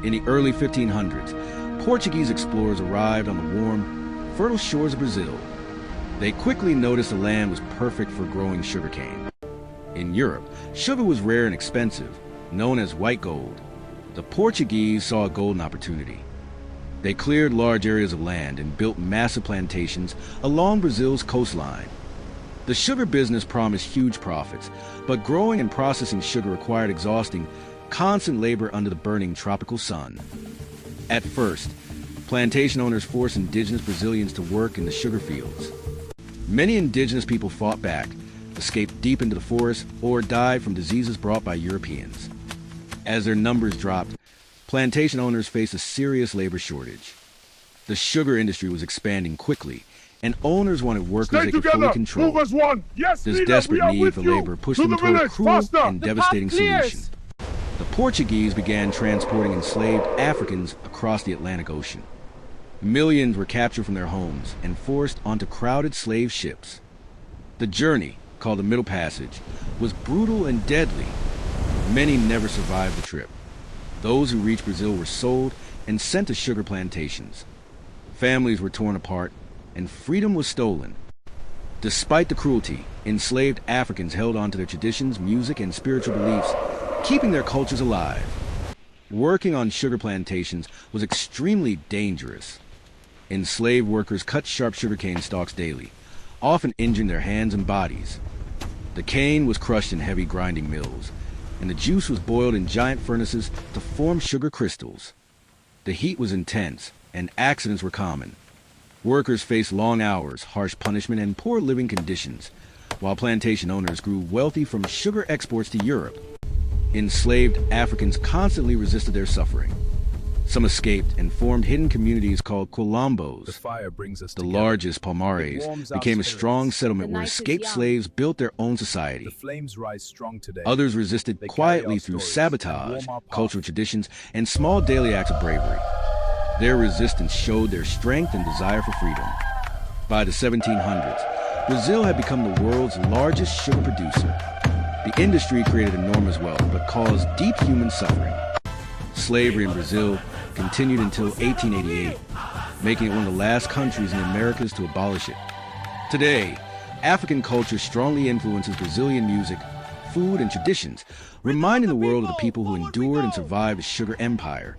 In the early 1500s, Portuguese explorers arrived on the warm, fertile shores of Brazil. They quickly noticed the land was perfect for growing sugarcane. In Europe, sugar was rare and expensive, known as white gold. The Portuguese saw a golden opportunity. They cleared large areas of land and built massive plantations along Brazil's coastline. The sugar business promised huge profits, but growing and processing sugar required exhausting, constant labor under the burning tropical sun. At first, plantation owners forced indigenous Brazilians to work in the sugar fields. Many indigenous people fought back, escaped deep into the forest, or died from diseases brought by Europeans. As their numbers dropped, plantation owners faced a serious labor shortage. The sugar industry was expanding quickly, and owners wanted workers they could fully control. Move as one. Yes, This leader, desperate need for you. labor pushed To them the toward a village, cruel faster. and The devastating path clears. solution. The Portuguese began transporting enslaved Africans across the Atlantic Ocean. Millions were captured from their homes and forced onto crowded slave ships. The journey, called the Middle Passage, was brutal and deadly. Many never survived the trip. Those who reached Brazil were sold and sent to sugar plantations. Families were torn apart, and freedom was stolen. Despite the cruelty, enslaved Africans held on to their traditions, music, and spiritual beliefs, keeping their cultures alive. Working on sugar plantations was extremely dangerous. Enslaved workers cut sharp sugarcane stalks daily, often injuring their hands and bodies. The cane was crushed in heavy grinding mills, and the juice was boiled in giant furnaces to form sugar crystals. The heat was intense, and accidents were common. Workers faced long hours, harsh punishment, and poor living conditions, while plantation owners grew wealthy from sugar exports to Europe. Enslaved Africans constantly resisted their suffering. Some escaped and formed hidden communities called quilombos. The fire brings us The together. largest It warms palmares our became a spirits. strong settlement The where night is escaped young. slaves built their own The society. flames rise strong today. Others resisted They carry quietly our through stories sabotage, and warm our path. cultural traditions, and small daily acts of bravery. Their resistance showed their strength and desire for freedom. By the 1700s, Brazil had become the world's largest sugar producer. The industry created enormous wealth but caused deep human suffering. Slavery in Brazil continued until 1888, making it one of the last countries in the Americas to abolish it. Today, African culture strongly influences Brazilian music, food, and traditions, reminding the world of the people who endured and survived the sugar empire.